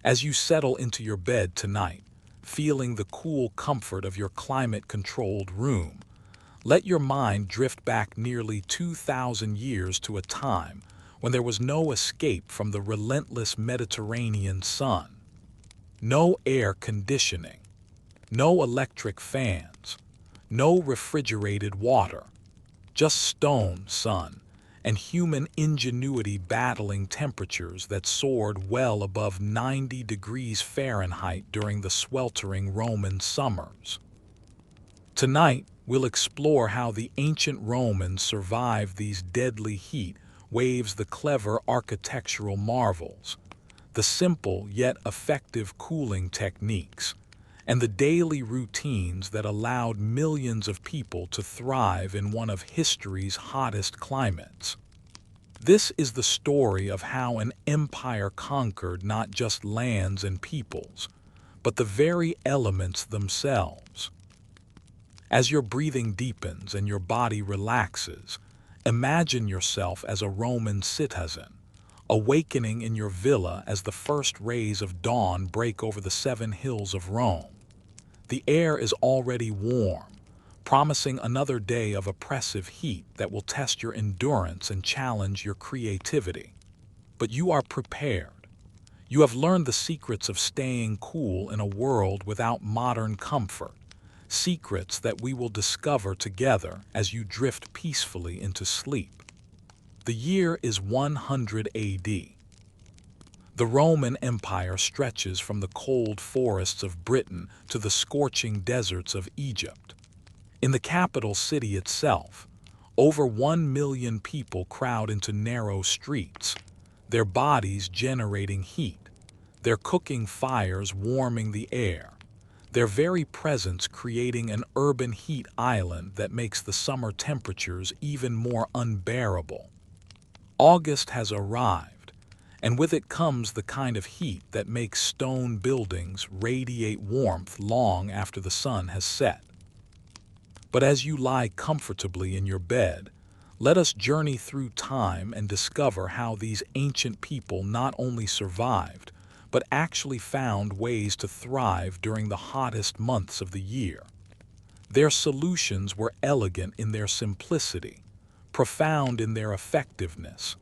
As you settle into your bed tonight, feeling the cool comfort of your climate-controlled room, let your mind drift back nearly 2,000 years to a time when there was no escape from the relentless Mediterranean sun. No air conditioning, no electric fans, no refrigerated water, just stone, sun, and human ingenuity battling temperatures that soared well above 90 degrees Fahrenheit during the sweltering Roman summers. Tonight, we'll explore how the ancient Romans survived these deadly heat waves, the clever architectural marvels, the simple yet effective cooling techniques, and the daily routines that allowed millions of people to thrive in one of history's hottest climates. This is the story of how an empire conquered not just lands and peoples, but the very elements themselves. As your breathing deepens and your body relaxes, imagine yourself as a Roman citizen, awakening in your villa as the first rays of dawn break over the 7 hills of Rome. The air is already warm, promising another day of oppressive heat that will test your endurance and challenge your creativity. But you are prepared. You have learned the secrets of staying cool in a world without modern comfort, secrets that we will discover together as you drift peacefully into sleep. The year is 100 AD. The Roman Empire stretches from the cold forests of Britain to the scorching deserts of Egypt. In the capital city itself, over 1 million people crowd into narrow streets, their bodies generating heat, their cooking fires warming the air, their very presence creating an urban heat island that makes the summer temperatures even more unbearable. August has arrived, and with it comes the kind of heat that makes stone buildings radiate warmth long after the sun has set. But as you lie comfortably in your bed, let us journey through time and discover how these ancient people not only survived, but actually found ways to thrive during the hottest months of the year. Their solutions were elegant in their simplicity, profound in their effectiveness,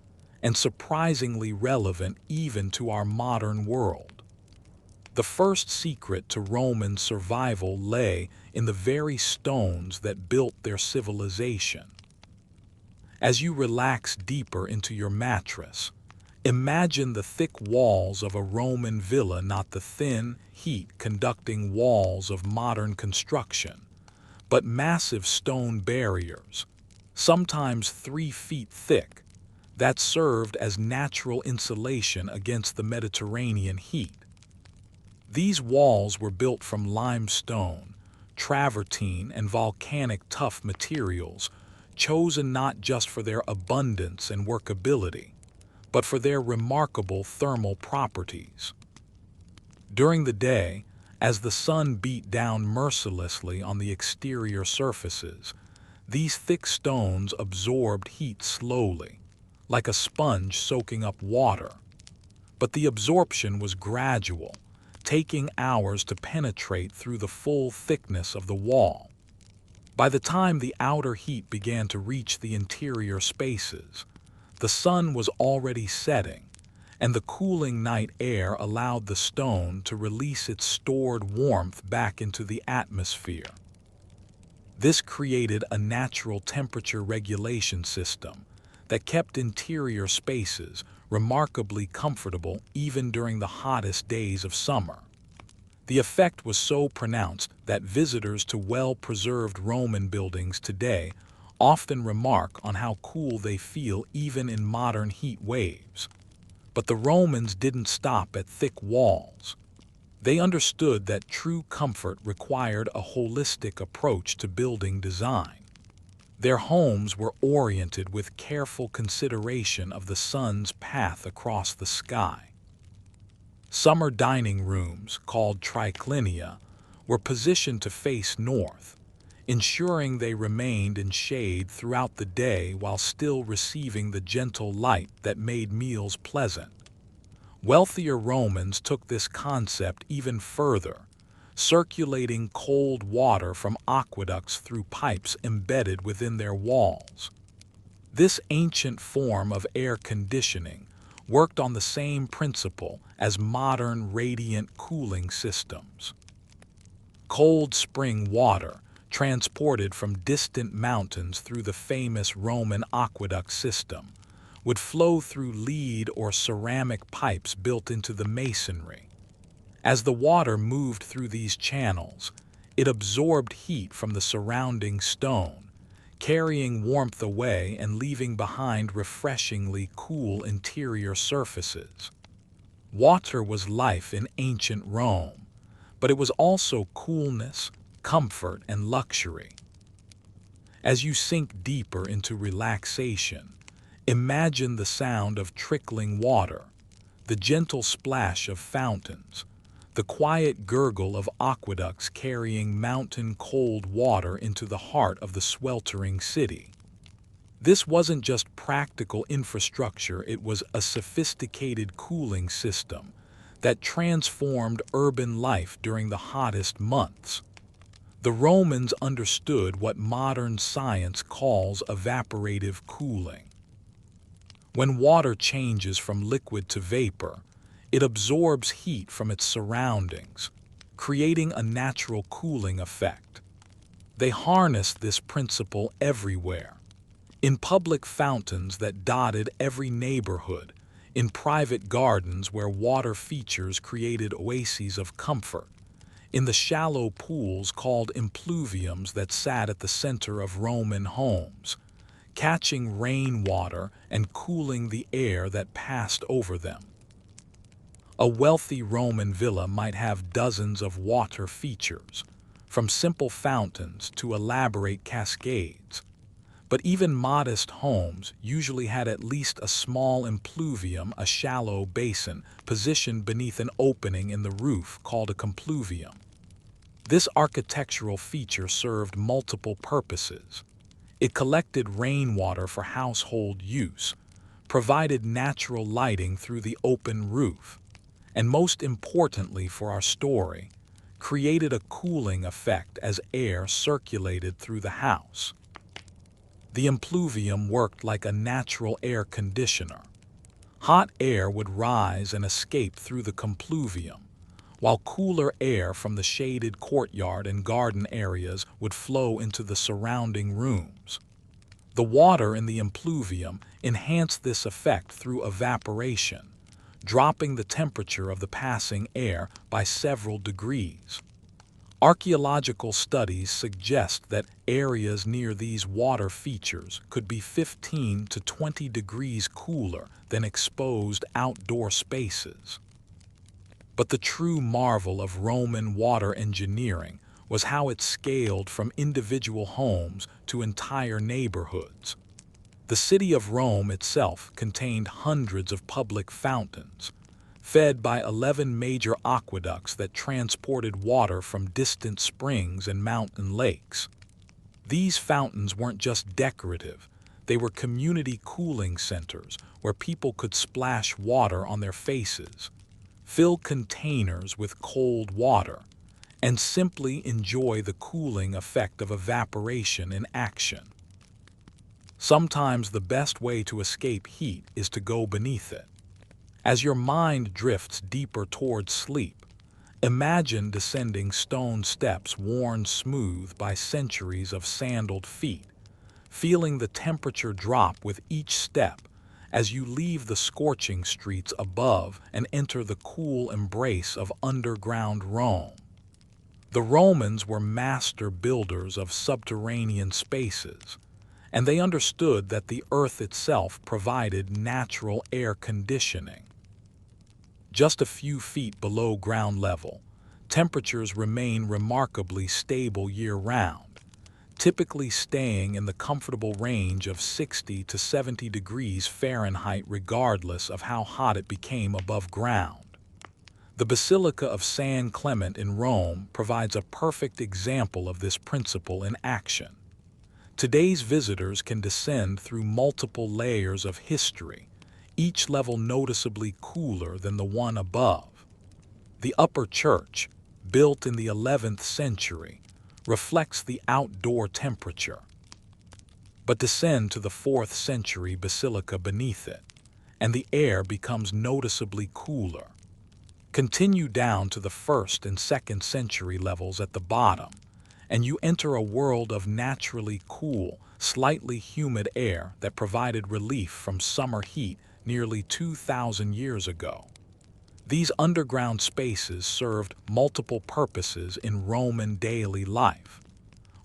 and surprisingly relevant even to our modern world. The first secret to Roman survival lay in the very stones that built their civilization. As you relax deeper into your mattress, imagine the thick walls of a Roman villa, not the thin, heat-conducting walls of modern construction, but massive stone barriers, sometimes 3 feet thick, that served as natural insulation against the Mediterranean heat. These walls were built from limestone, travertine, and volcanic tough materials, chosen not just for their abundance and workability, but for their remarkable thermal properties. During the day, as the sun beat down mercilessly on the exterior surfaces, these thick stones absorbed heat slowly, like a sponge soaking up water. But the absorption was gradual, taking hours to penetrate through the full thickness of the wall. By the time the outer heat began to reach the interior spaces, the sun was already setting, and the cooling night air allowed the stone to release its stored warmth back into the atmosphere. This created a natural temperature regulation system that kept interior spaces remarkably comfortable even during the hottest days of summer. The effect was so pronounced that visitors to well-preserved Roman buildings today often remark on how cool they feel even in modern heat waves. But the Romans didn't stop at thick walls. They understood that true comfort required a holistic approach to building design. Their homes were oriented with careful consideration of the sun's path across the sky. Summer dining rooms, called triclinia, were positioned to face north, ensuring they remained in shade throughout the day while still receiving the gentle light that made meals pleasant. Wealthier Romans took this concept even further, circulating cold water from aqueducts through pipes embedded within their walls. This ancient form of air conditioning worked on the same principle as modern radiant cooling systems. Cold spring water, transported from distant mountains through the famous Roman aqueduct system, would flow through lead or ceramic pipes built into the masonry. As the water moved through these channels, it absorbed heat from the surrounding stone, carrying warmth away and leaving behind refreshingly cool interior surfaces. Water was life in ancient Rome, but it was also coolness, comfort, and luxury. As you sink deeper into relaxation, imagine the sound of trickling water, the gentle splash of fountains, the quiet gurgle of aqueducts carrying mountain cold water into the heart of the sweltering city. This wasn't just practical infrastructure, it was a sophisticated cooling system that transformed urban life during the hottest months. The Romans understood what modern science calls evaporative cooling. When water changes from liquid to vapor, it absorbs heat from its surroundings, creating a natural cooling effect. They harnessed this principle everywhere. In public fountains that dotted every neighborhood, in private gardens where water features created oases of comfort, in the shallow pools called impluviums that sat at the center of Roman homes, catching rainwater and cooling the air that passed over them. A wealthy Roman villa might have dozens of water features, from simple fountains to elaborate cascades. But even modest homes usually had at least a small impluvium, a shallow basin, positioned beneath an opening in the roof called a compluvium. This architectural feature served multiple purposes. It collected rainwater for household use, provided natural lighting through the open roof, and most importantly for our story, created a cooling effect as air circulated through the house. The impluvium worked like a natural air conditioner. Hot air would rise and escape through the compluvium, while cooler air from the shaded courtyard and garden areas would flow into the surrounding rooms. The water in the impluvium enhanced this effect through evaporation, dropping the temperature of the passing air by several degrees. Archaeological studies suggest that areas near these water features could be 15 to 20 degrees cooler than exposed outdoor spaces. But the true marvel of Roman water engineering was how it scaled from individual homes to entire neighborhoods. The city of Rome itself contained hundreds of public fountains, fed by 11 major aqueducts that transported water from distant springs and mountain lakes. These fountains weren't just decorative, they were community cooling centers where people could splash water on their faces, fill containers with cold water, and simply enjoy the cooling effect of evaporation in action. Sometimes the best way to escape heat is to go beneath it. As your mind drifts deeper towards sleep, imagine descending stone steps worn smooth by centuries of sandaled feet, feeling the temperature drop with each step as you leave the scorching streets above and enter the cool embrace of underground Rome. The Romans were master builders of subterranean spaces, and they understood that the earth itself provided natural air conditioning. Just a few feet below ground level, temperatures remain remarkably stable year-round, typically staying in the comfortable range of 60 to 70 degrees Fahrenheit regardless of how hot it became above ground. The Basilica of San Clement in Rome provides a perfect example of this principle in action. Today's visitors can descend through multiple layers of history, each level noticeably cooler than the one above. The upper church, built in the 11th century, reflects the outdoor temperature. But descend to the 4th century basilica beneath it, and the air becomes noticeably cooler. Continue down to the 1st and 2nd century levels at the bottom, and you enter a world of naturally cool, slightly humid air that provided relief from summer heat nearly 2,000 years ago. These underground spaces served multiple purposes in Roman daily life.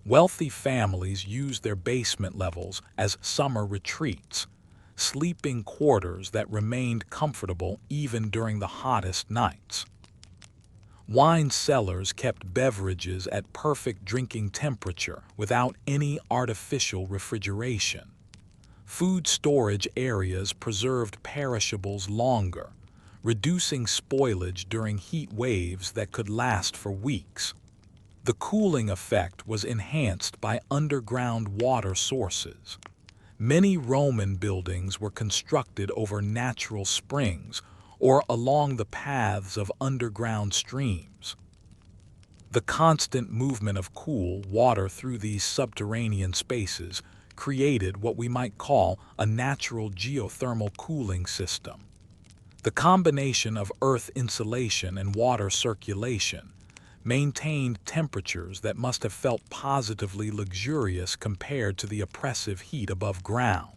Wealthy families used their basement levels as summer retreats, sleeping quarters that remained comfortable even during the hottest nights. Wine cellars kept beverages at perfect drinking temperature without any artificial refrigeration. Food storage areas preserved perishables longer, reducing spoilage during heat waves that could last for weeks. The cooling effect was enhanced by underground water sources. Many Roman buildings were constructed over natural springs or along the paths of underground streams. The constant movement of cool water through these subterranean spaces created what we might call a natural geothermal cooling system. The combination of earth insulation and water circulation maintained temperatures that must have felt positively luxurious compared to the oppressive heat above ground.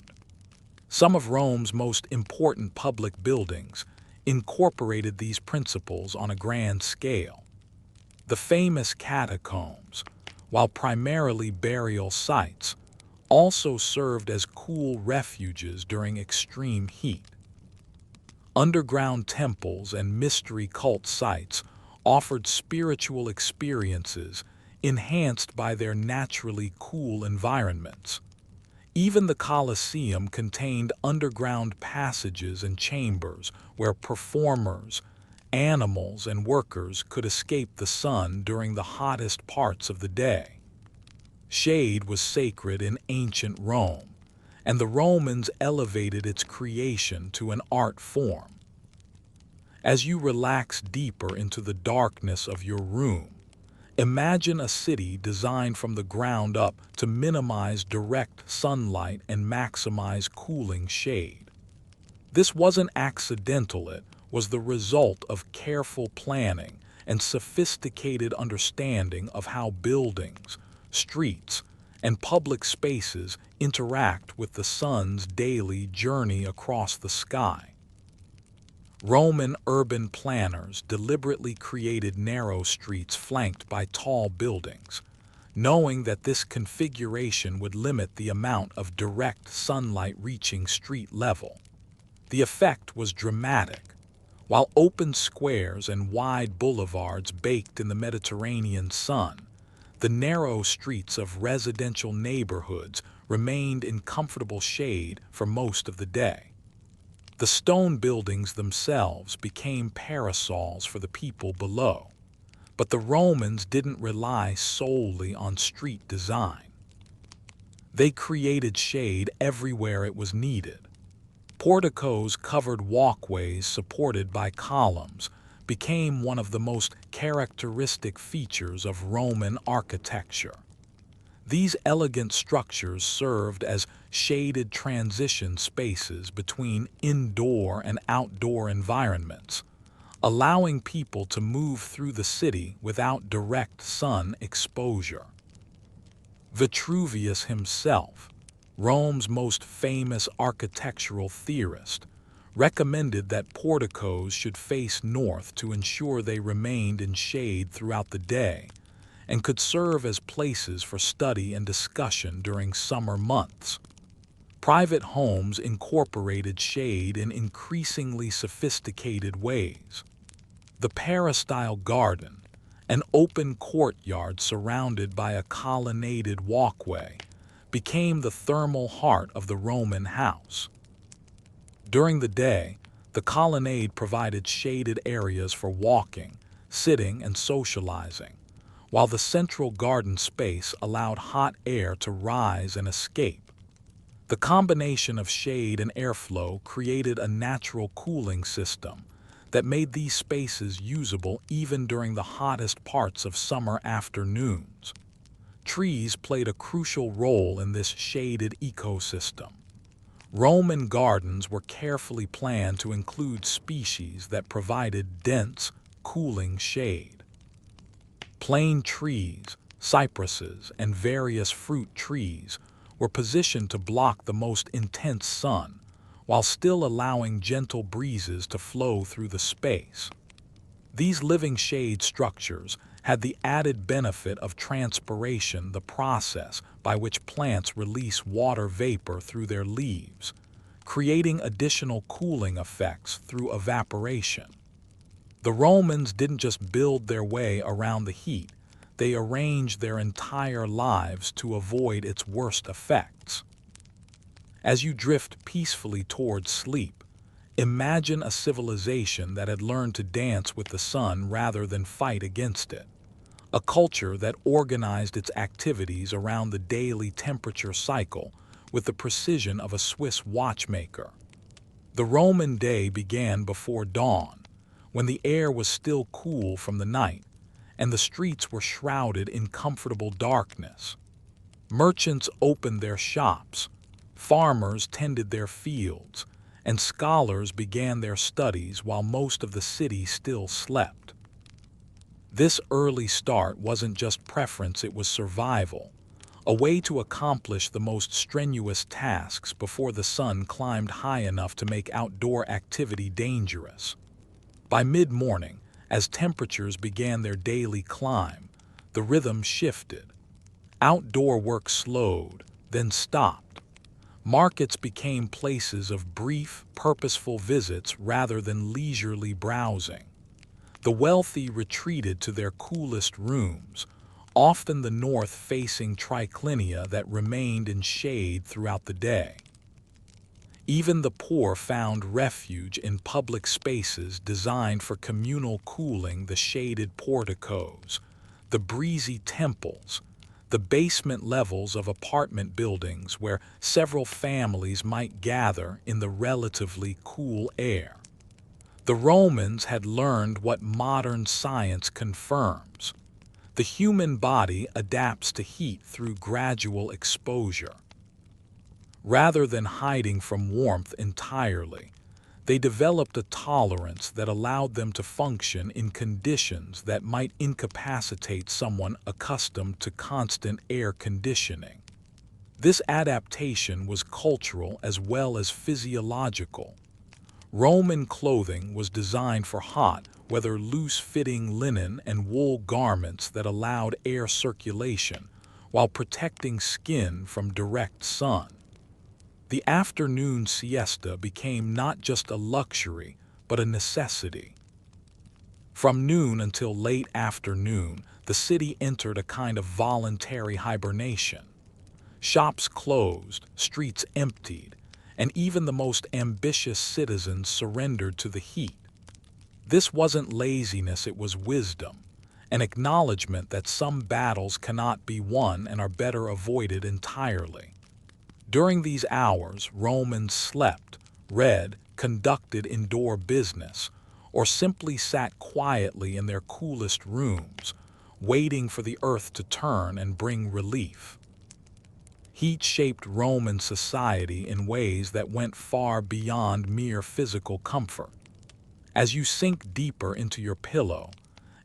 Some of Rome's most important public buildings incorporated these principles on a grand scale. The famous catacombs, while primarily burial sites, also served as cool refuges during extreme heat. Underground temples and mystery cult sites offered spiritual experiences enhanced by their naturally cool environments. Even the Colosseum contained underground passages and chambers where performers, animals, and workers could escape the sun during the hottest parts of the day. Shade was sacred in ancient Rome, and the Romans elevated its creation to an art form. As you relax deeper into the darkness of your room, imagine a city designed from the ground up to minimize direct sunlight and maximize cooling shade. This wasn't accidental, it was the result of careful planning and sophisticated understanding of how buildings, streets, and public spaces interact with the sun's daily journey across the sky. Roman urban planners deliberately created narrow streets flanked by tall buildings, knowing that this configuration would limit the amount of direct sunlight reaching street level. The effect was dramatic. While open squares and wide boulevards baked in the Mediterranean sun, the narrow streets of residential neighborhoods remained in comfortable shade for most of the day. The stone buildings themselves became parasols for the people below, but the Romans didn't rely solely on street design. They created shade everywhere it was needed. Porticos covered walkways supported by columns became one of the most characteristic features of Roman architecture. These elegant structures served as shaded transition spaces between indoor and outdoor environments, allowing people to move through the city without direct sun exposure. Vitruvius himself, Rome's most famous architectural theorist, recommended that porticos should face north to ensure they remained in shade throughout the day and could serve as places for study and discussion during summer months. Private homes incorporated shade in increasingly sophisticated ways. The peristyle garden, an open courtyard surrounded by a colonnaded walkway, became the thermal heart of the Roman house. During the day, the colonnade provided shaded areas for walking, sitting, and socializing, while the central garden space allowed hot air to rise and escape. The combination of shade and airflow created a natural cooling system that made these spaces usable even during the hottest parts of summer afternoons. Trees played a crucial role in this shaded ecosystem. Roman gardens were carefully planned to include species that provided dense, cooling shade. Plane trees, cypresses, and various fruit trees were positioned to block the most intense sun, while still allowing gentle breezes to flow through the space. These living shade structures had the added benefit of transpiration, the process by which plants release water vapor through their leaves, creating additional cooling effects through evaporation. The Romans didn't just build their way around the heat, they arranged their entire lives to avoid its worst effects. As you drift peacefully towards sleep, imagine a civilization that had learned to dance with the sun rather than fight against it. A culture that organized its activities around the daily temperature cycle with the precision of a Swiss watchmaker. The Roman day began before dawn, when the air was still cool from the night, and the streets were shrouded in comfortable darkness. Merchants opened their shops, farmers tended their fields, and scholars began their studies while most of the city still slept. This early start wasn't just preference, it was survival, a way to accomplish the most strenuous tasks before the sun climbed high enough to make outdoor activity dangerous. By mid-morning, as temperatures began their daily climb, the rhythm shifted. Outdoor work slowed, then stopped. Markets became places of brief, purposeful visits rather than leisurely browsing. The wealthy retreated to their coolest rooms, often the north-facing triclinia that remained in shade throughout the day. Even the poor found refuge in public spaces designed for communal cooling: the shaded porticos, the breezy temples, the basement levels of apartment buildings where several families might gather in the relatively cool air. The Romans had learned what modern science confirms. The human body adapts to heat through gradual exposure. Rather than hiding from warmth entirely, they developed a tolerance that allowed them to function in conditions that might incapacitate someone accustomed to constant air conditioning. This adaptation was cultural as well as physiological. Roman clothing was designed for hot, whether loose-fitting linen and wool garments that allowed air circulation while protecting skin from direct sun. The afternoon siesta became not just a luxury, but a necessity. From noon until late afternoon, the city entered a kind of voluntary hibernation. Shops closed, streets emptied, and even the most ambitious citizens surrendered to the heat. This wasn't laziness, it was wisdom, an acknowledgement that some battles cannot be won and are better avoided entirely. During these hours, Romans slept, read, conducted indoor business, or simply sat quietly in their coolest rooms, waiting for the earth to turn and bring relief. Heat shaped Roman society in ways that went far beyond mere physical comfort. As you sink deeper into your pillow,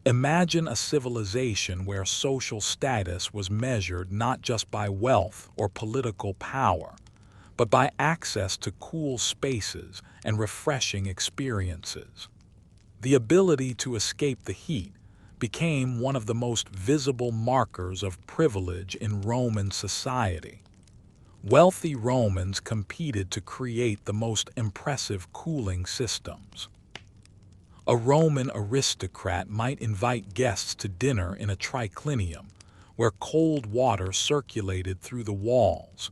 imagine a civilization where social status was measured not just by wealth or political power, but by access to cool spaces and refreshing experiences. The ability to escape the heat became one of the most visible markers of privilege in Roman society. Wealthy Romans competed to create the most impressive cooling systems. A Roman aristocrat might invite guests to dinner in a triclinium, where cold water circulated through the walls,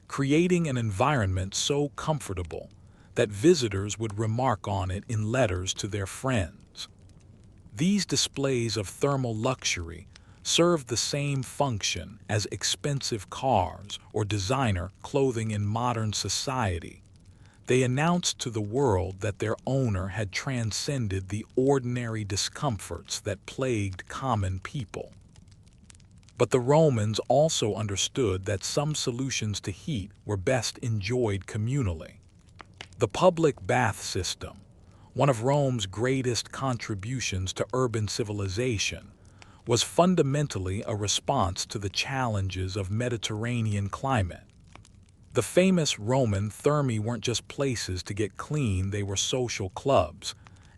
creating an environment so comfortable that visitors would remark on it in letters to their friends. These displays of thermal luxury served the same function as expensive cars or designer clothing in modern society. They announced to the world that their owner had transcended the ordinary discomforts that plagued common people. But the Romans also understood that some solutions to heat were best enjoyed communally. The public bath system, one of Rome's greatest contributions to urban civilization, was fundamentally a response to the challenges of Mediterranean climate. The famous Roman thermae weren't just places to get clean, they were social clubs,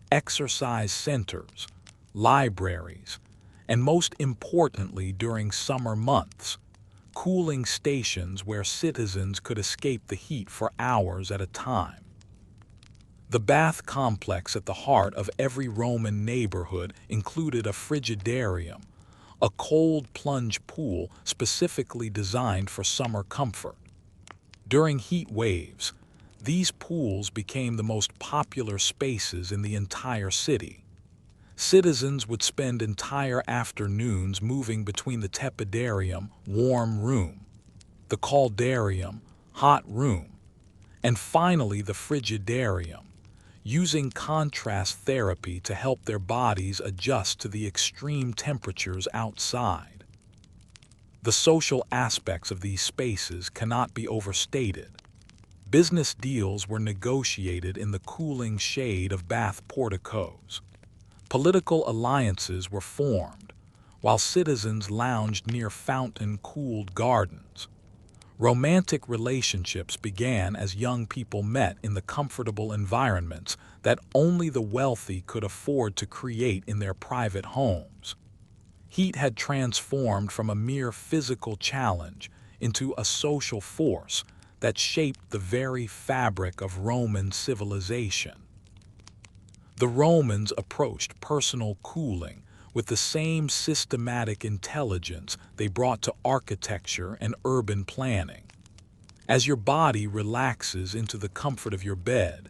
exercise centers, libraries, and most importantly during summer months, cooling stations where citizens could escape the heat for hours at a time. The bath complex at the heart of every Roman neighborhood included a frigidarium, a cold plunge pool specifically designed for summer comfort. During heat waves, these pools became the most popular spaces in the entire city. Citizens would spend entire afternoons moving between the tepidarium, warm room, the caldarium, hot room, and finally the frigidarium, using contrast therapy to help their bodies adjust to the extreme temperatures outside. The social aspects of these spaces cannot be overstated. Business deals were negotiated in the cooling shade of bath porticos. Political alliances were formed, while citizens lounged near fountain-cooled gardens. Romantic relationships began as young people met in the comfortable environments that only the wealthy could afford to create in their private homes. Heat had transformed from a mere physical challenge into a social force that shaped the very fabric of Roman civilization. The Romans approached personal cooling with the same systematic intelligence they brought to architecture and urban planning. As your body relaxes into the comfort of your bed,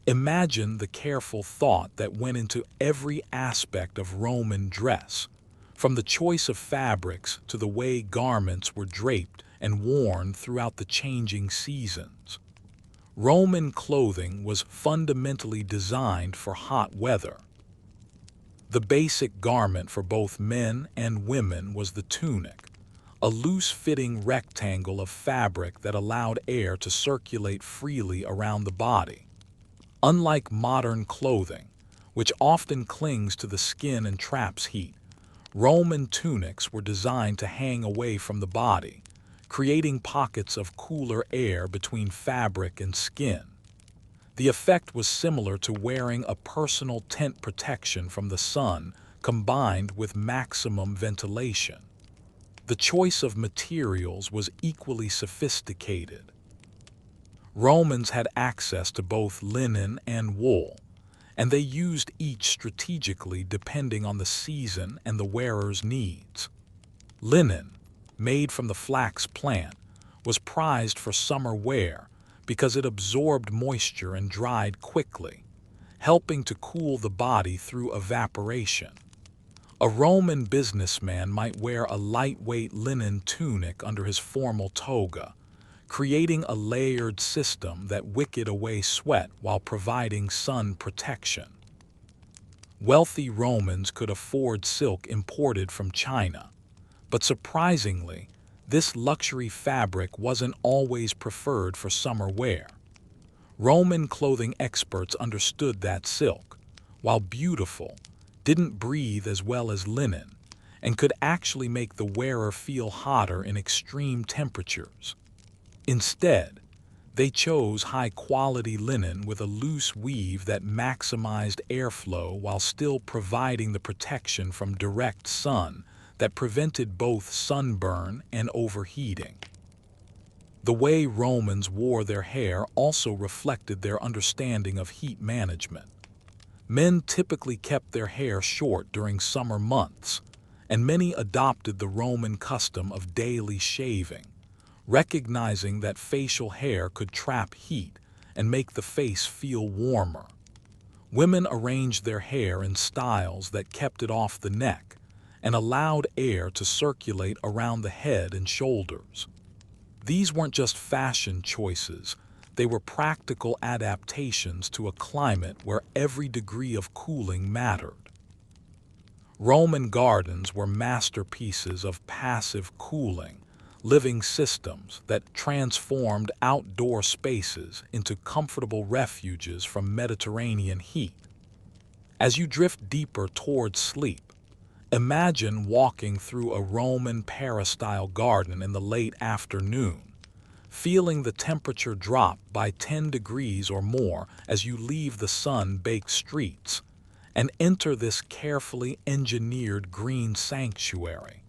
imagine the careful thought that went into every aspect of Roman dress, from the choice of fabrics to the way garments were draped and worn throughout the changing seasons. Roman clothing was fundamentally designed for hot weather. The basic garment for both men and women was the tunic, a loose-fitting rectangle of fabric that allowed air to circulate freely around the body. Unlike modern clothing, which often clings to the skin and traps heat, Roman tunics were designed to hang away from the body, creating pockets of cooler air between fabric and skin. The effect was similar to wearing a personal tent protection from the sun combined with maximum ventilation. The choice of materials was equally sophisticated. Romans had access to both linen and wool, and they used each strategically depending on the season and the wearer's needs. Linen, made from the flax plant, was prized for summer wear because it absorbed moisture and dried quickly, helping to cool the body through evaporation. A Roman businessman might wear a lightweight linen tunic under his formal toga, creating a layered system that wicked away sweat while providing sun protection. Wealthy Romans could afford silk imported from China, but surprisingly, this luxury fabric wasn't always preferred for summer wear. Roman clothing experts understood that silk, while beautiful, didn't breathe as well as linen, and could actually make the wearer feel hotter in extreme temperatures. Instead, they chose high-quality linen with a loose weave that maximized airflow while still providing the protection from direct sun that prevented both sunburn and overheating. The way Romans wore their hair also reflected their understanding of heat management. Men typically kept their hair short during summer months, and many adopted the Roman custom of daily shaving, recognizing that facial hair could trap heat and make the face feel warmer. Women arranged their hair in styles that kept it off the neck and allowed air to circulate around the head and shoulders. These weren't just fashion choices, they were practical adaptations to a climate where every degree of cooling mattered. Roman gardens were masterpieces of passive cooling, living systems that transformed outdoor spaces into comfortable refuges from Mediterranean heat. As you drift deeper towards sleep, imagine walking through a Roman peristyle garden in the late afternoon, feeling the temperature drop by 10 degrees or more as you leave the sun-baked streets and enter this carefully engineered green sanctuary.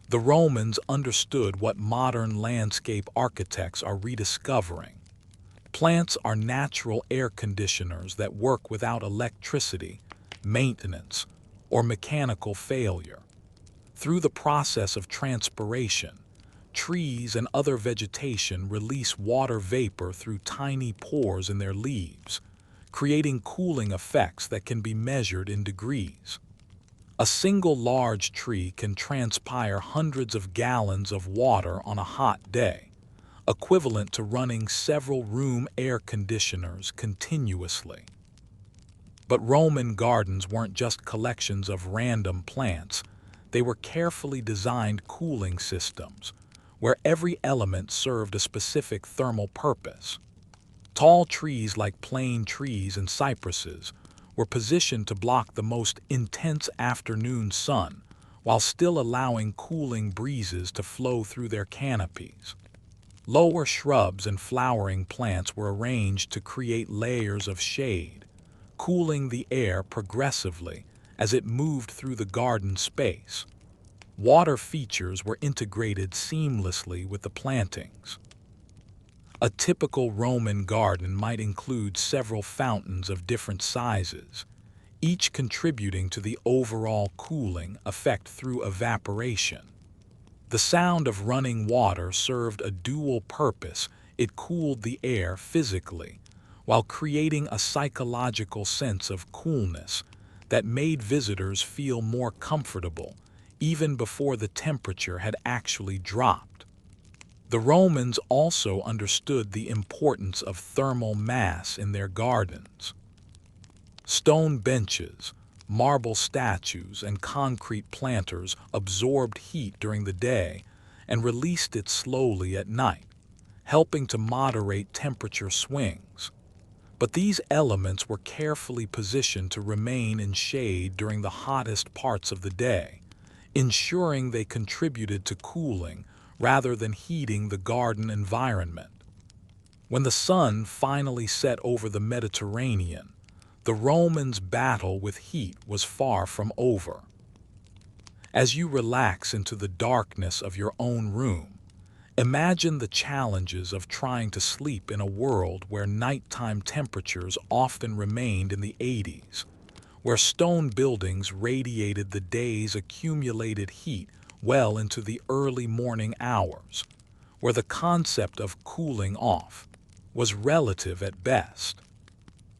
The Romans understood what modern landscape architects are rediscovering. Plants are natural air conditioners that work without electricity, maintenance, or mechanical failure. Through the process of transpiration, trees and other vegetation release water vapor through tiny pores in their leaves, creating cooling effects that can be measured in degrees. A single large tree can transpire hundreds of gallons of water on a hot day, equivalent to running several room air conditioners continuously. But Roman gardens weren't just collections of random plants, they were carefully designed cooling systems, where every element served a specific thermal purpose. Tall trees like plane trees and cypresses were positioned to block the most intense afternoon sun while still allowing cooling breezes to flow through their canopies. Lower shrubs and flowering plants were arranged to create layers of shade, cooling the air progressively as it moved through the garden space. Water features were integrated seamlessly with the plantings. A typical Roman garden might include several fountains of different sizes, each contributing to the overall cooling effect through evaporation. The sound of running water served a dual purpose. It cooled the air physically, while creating a psychological sense of coolness that made visitors feel more comfortable even before the temperature had actually dropped. The Romans also understood the importance of thermal mass in their gardens. Stone benches, marble statues, and concrete planters absorbed heat during the day and released it slowly at night, helping to moderate temperature swings. But these elements were carefully positioned to remain in shade during the hottest parts of the day, ensuring they contributed to cooling rather than heating the garden environment. When the sun finally set over the Mediterranean, the Romans' battle with heat was far from over. As you relax into the darkness of your own room, imagine the challenges of trying to sleep in a world where nighttime temperatures often remained in the 80s, where stone buildings radiated the day's accumulated heat well into the early morning hours, where the concept of cooling off was relative at best.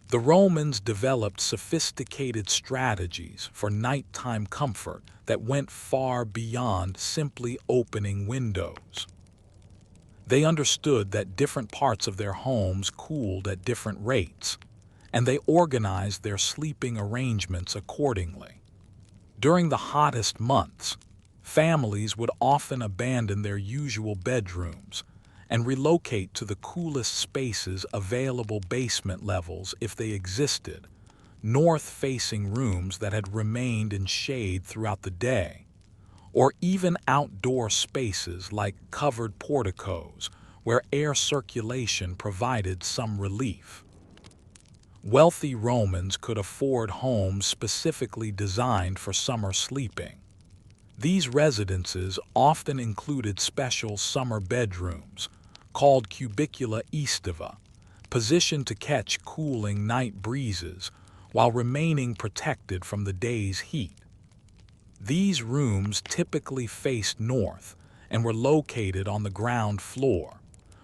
The Romans developed sophisticated strategies for nighttime comfort that went far beyond simply opening windows. They understood that different parts of their homes cooled at different rates, and they organized their sleeping arrangements accordingly. During the hottest months, families would often abandon their usual bedrooms and relocate to the coolest spaces available, basement levels if they existed, north-facing rooms that had remained in shade throughout the day, or even outdoor spaces like covered porticos where air circulation provided some relief. Wealthy Romans could afford homes specifically designed for summer sleeping. These residences often included special summer bedrooms, called cubicula aestiva, positioned to catch cooling night breezes while remaining protected from the day's heat. These rooms typically faced north and were located on the ground floor,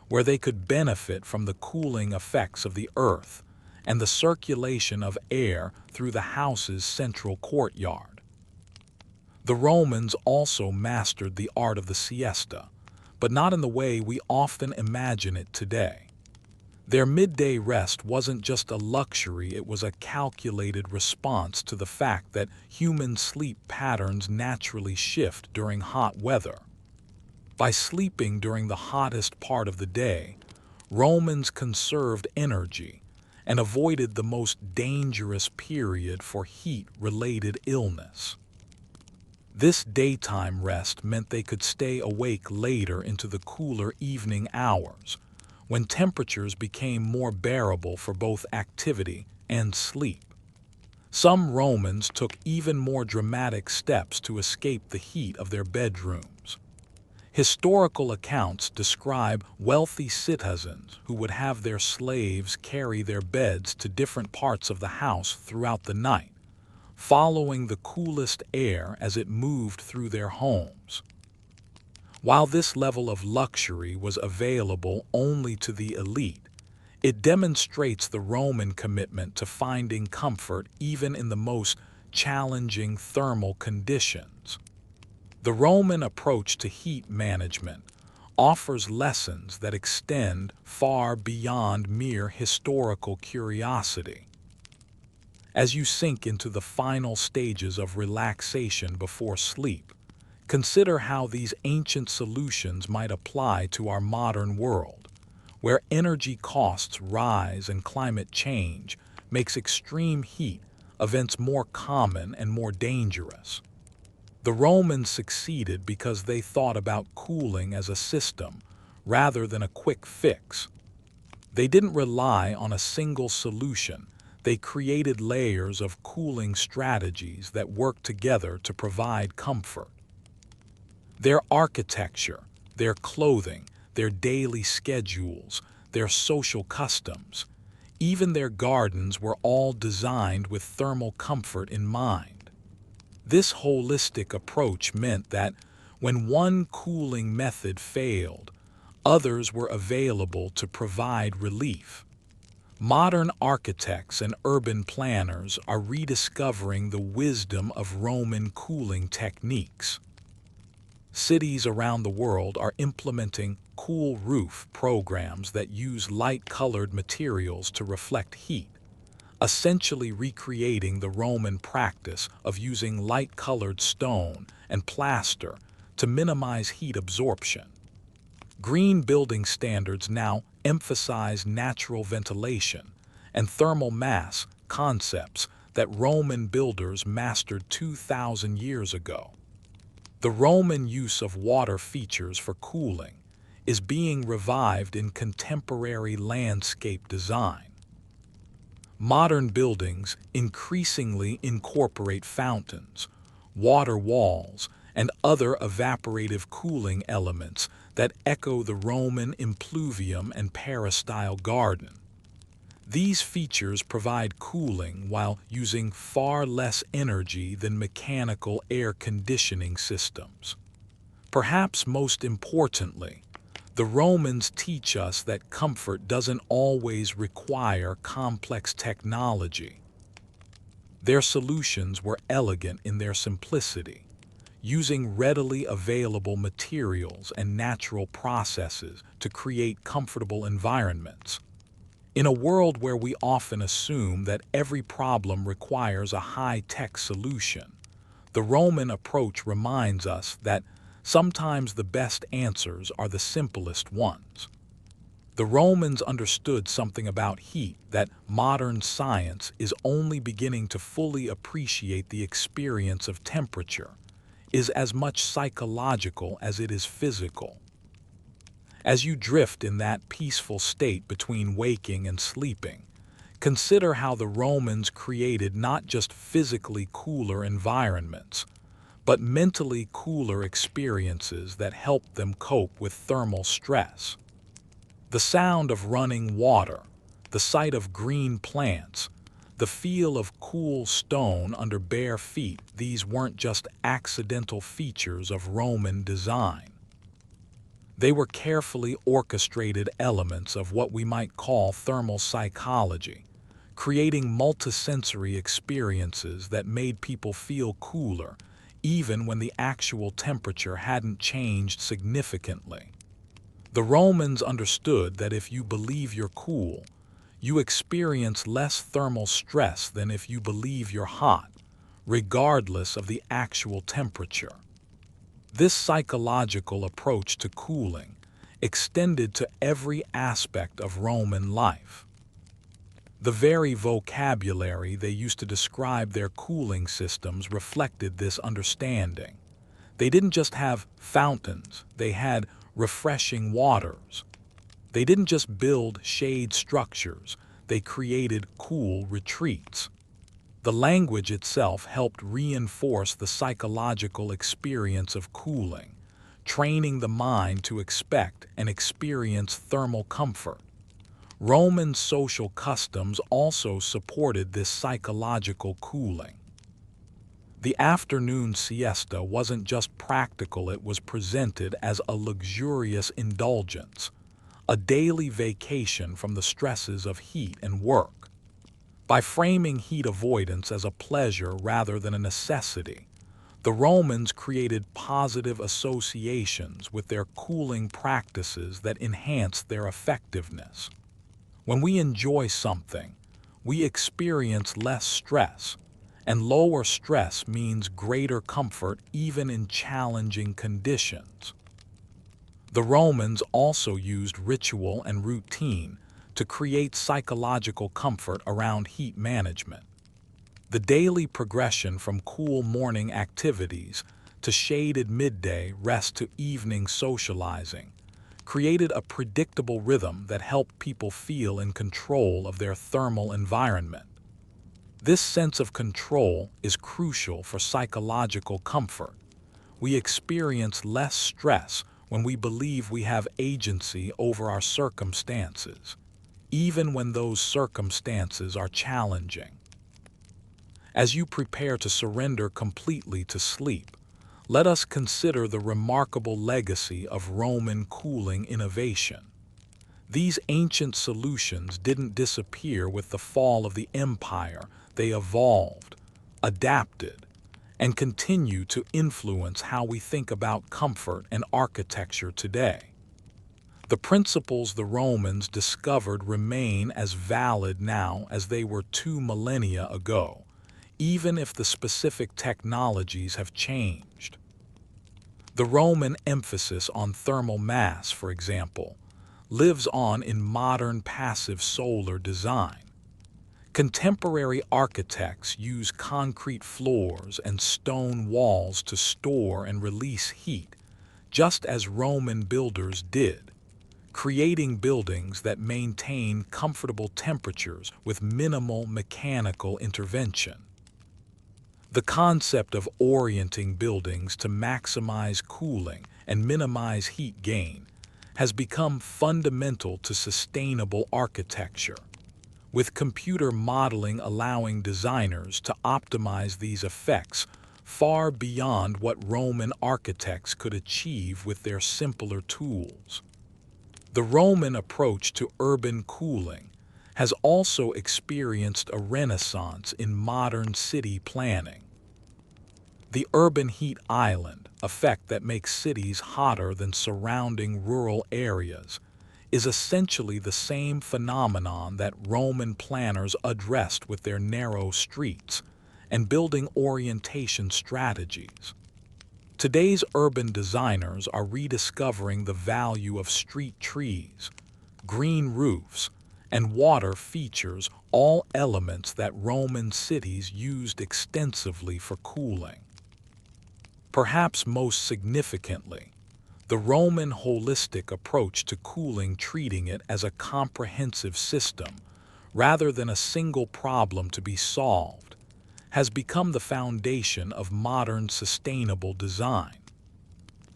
where they could benefit from the cooling effects of the earth and the circulation of air through the house's central courtyard. The Romans also mastered the art of the siesta, but not in the way we often imagine it today. Their midday rest wasn't just a luxury, it was a calculated response to the fact that human sleep patterns naturally shift during hot weather. By sleeping during the hottest part of the day, Romans conserved energy and avoided the most dangerous period for heat-related illness. This daytime rest meant they could stay awake later into the cooler evening hours, when temperatures became more bearable for both activity and sleep. Some Romans took even more dramatic steps to escape the heat of their bedrooms. Historical accounts describe wealthy citizens who would have their slaves carry their beds to different parts of the house throughout the night, following the coolest air as it moved through their homes. While this level of luxury was available only to the elite, it demonstrates the Roman commitment to finding comfort even in the most challenging thermal conditions. The Roman approach to heat management offers lessons that extend far beyond mere historical curiosity. As you sink into the final stages of relaxation before sleep, consider how these ancient solutions might apply to our modern world, where energy costs rise and climate change makes extreme heat events more common and more dangerous. The Romans succeeded because they thought about cooling as a system rather than a quick fix. They didn't rely on a single solution. They created layers of cooling strategies that worked together to provide comfort. Their architecture, their clothing, their daily schedules, their social customs, even their gardens were all designed with thermal comfort in mind. This holistic approach meant that when one cooling method failed, others were available to provide relief. Modern architects and urban planners are rediscovering the wisdom of Roman cooling techniques. Cities around the world are implementing cool roof programs that use light-colored materials to reflect heat, essentially recreating the Roman practice of using light-colored stone and plaster to minimize heat absorption. Green building standards now emphasize natural ventilation and thermal mass concepts that Roman builders mastered 2,000 years ago. The Roman use of water features for cooling is being revived in contemporary landscape design. Modern buildings increasingly incorporate fountains, water walls, and other evaporative cooling elements that echo the Roman impluvium and peristyle garden. These features provide cooling while using far less energy than mechanical air conditioning systems. Perhaps most importantly, the Romans teach us that comfort doesn't always require complex technology. Their solutions were elegant in their simplicity, using readily available materials and natural processes to create comfortable environments. In a world where we often assume that every problem requires a high-tech solution, the Roman approach reminds us that sometimes the best answers are the simplest ones. The Romans understood something about heat that modern science is only beginning to fully appreciate. The experience of temperature is as much psychological as it is physical. As you drift in that peaceful state between waking and sleeping, consider how the Romans created not just physically cooler environments, but mentally cooler experiences that helped them cope with thermal stress. The sound of running water, the sight of green plants, the feel of cool stone under bare feet, these weren't just accidental features of Roman design. They were carefully orchestrated elements of what we might call thermal psychology, creating multisensory experiences that made people feel cooler, even when the actual temperature hadn't changed significantly. The Romans understood that if you believe you're cool, you experience less thermal stress than if you believe you're hot, regardless of the actual temperature. This psychological approach to cooling extended to every aspect of Roman life. The very vocabulary they used to describe their cooling systems reflected this understanding. They didn't just have fountains, they had refreshing waters. They didn't just build shade structures, they created cool retreats. The language itself helped reinforce the psychological experience of cooling, training the mind to expect and experience thermal comfort. Roman social customs also supported this psychological cooling. The afternoon siesta wasn't just practical, it was presented as a luxurious indulgence, a daily vacation from the stresses of heat and work. By framing heat avoidance as a pleasure rather than a necessity, the Romans created positive associations with their cooling practices that enhanced their effectiveness. When we enjoy something, we experience less stress, and lower stress means greater comfort even in challenging conditions. The Romans also used ritual and routine to create psychological comfort around heat management. The daily progression from cool morning activities to shaded midday rest to evening socializing created a predictable rhythm that helped people feel in control of their thermal environment. This sense of control is crucial for psychological comfort. We experience less stress when we believe we have agency over our circumstances, even when those circumstances are challenging. As you prepare to surrender completely to sleep, let us consider the remarkable legacy of Roman cooling innovation. These ancient solutions didn't disappear with the fall of the empire. They evolved, adapted, and continue to influence how we think about comfort and architecture today. The principles the Romans discovered remain as valid now as they were 2 millennia ago, even if the specific technologies have changed. The Roman emphasis on thermal mass, for example, lives on in modern passive solar design. Contemporary architects use concrete floors and stone walls to store and release heat, just as Roman builders did, creating buildings that maintain comfortable temperatures with minimal mechanical intervention. The concept of orienting buildings to maximize cooling and minimize heat gain has become fundamental to sustainable architecture, with computer modeling allowing designers to optimize these effects far beyond what Roman architects could achieve with their simpler tools. The Roman approach to urban cooling has also experienced a renaissance in modern city planning. The urban heat island effect that makes cities hotter than surrounding rural areas is essentially the same phenomenon that Roman planners addressed with their narrow streets and building orientation strategies. Today's urban designers are rediscovering the value of street trees, green roofs, and water features, all elements that Roman cities used extensively for cooling. Perhaps most significantly, the Roman holistic approach to cooling, treating it as a comprehensive system rather than a single problem to be solved, has become the foundation of modern sustainable design.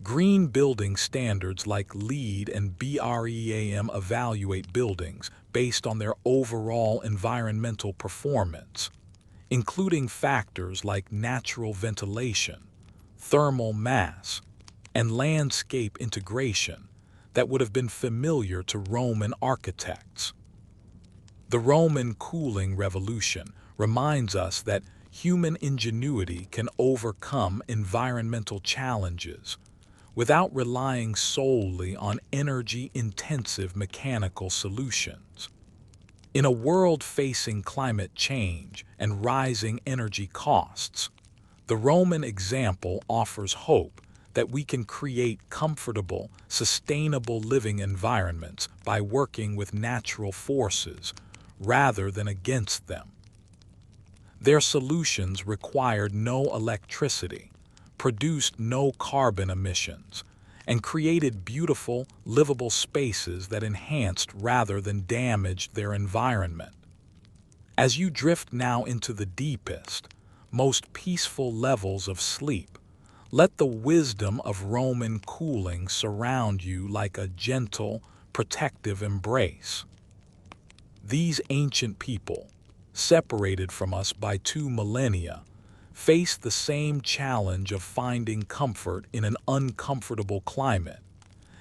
Green building standards like LEED and BREEAM evaluate buildings based on their overall environmental performance, including factors like natural ventilation, thermal mass, and landscape integration that would have been familiar to Roman architects. The Roman cooling revolution reminds us that human ingenuity can overcome environmental challenges without relying solely on energy-intensive mechanical solutions. In a world facing climate change and rising energy costs, the Roman example offers hope that we can create comfortable, sustainable living environments by working with natural forces rather than against them. Their solutions required no electricity, produced no carbon emissions, and created beautiful, livable spaces that enhanced rather than damaged their environment. As you drift now into the deepest, most peaceful levels of sleep, let the wisdom of Roman cooling surround you like a gentle, protective embrace. These ancient people, separated from us by 2 millennia, faced the same challenge of finding comfort in an uncomfortable climate,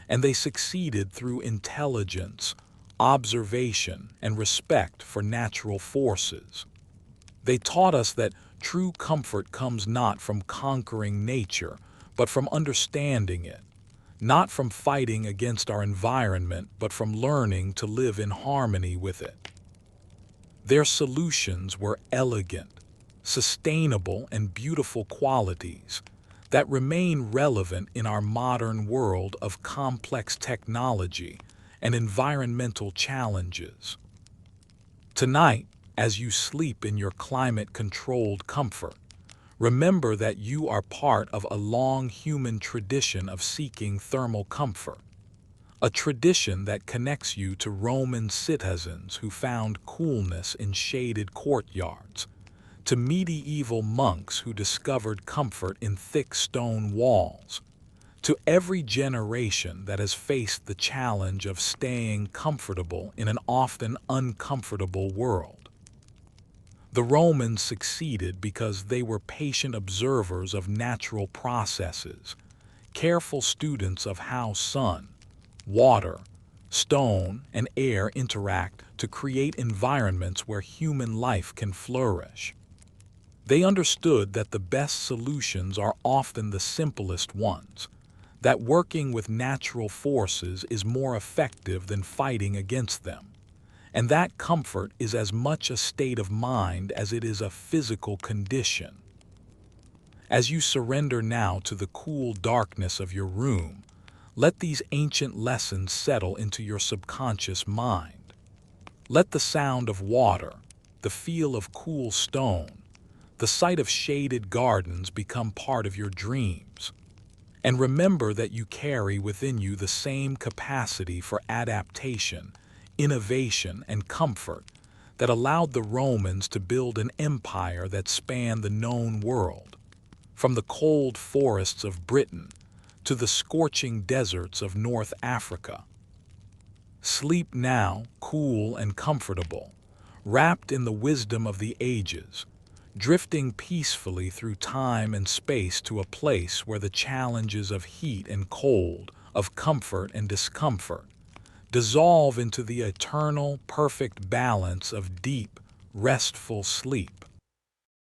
and they succeeded through intelligence, observation, and respect for natural forces. They taught us that true comfort comes not from conquering nature, but from understanding it, not from fighting against our environment, but from learning to live in harmony with it. Their solutions were elegant, sustainable, and beautiful qualities that remain relevant in our modern world of complex technology and environmental challenges. Tonight, as you sleep in your climate-controlled comfort, remember that you are part of a long human tradition of seeking thermal comfort, a tradition that connects you to Roman citizens who found coolness in shaded courtyards, to medieval monks who discovered comfort in thick stone walls, to every generation that has faced the challenge of staying comfortable in an often uncomfortable world. The Romans succeeded because they were patient observers of natural processes, careful students of how sun, water, stone, and air interact to create environments where human life can flourish. They understood that the best solutions are often the simplest ones, that working with natural forces is more effective than fighting against them, and that comfort is as much a state of mind as it is a physical condition. As you surrender now to the cool darkness of your room, let these ancient lessons settle into your subconscious mind. Let the sound of water, the feel of cool stone, the sight of shaded gardens become part of your dreams. And remember that you carry within you the same capacity for adaptation, innovation, and comfort that allowed the Romans to build an empire that spanned the known world, from the cold forests of Britain to the scorching deserts of North Africa. Sleep now, cool and comfortable, wrapped in the wisdom of the ages, drifting peacefully through time and space to a place where the challenges of heat and cold, of comfort and discomfort, dissolve into the eternal, perfect balance of deep, restful sleep.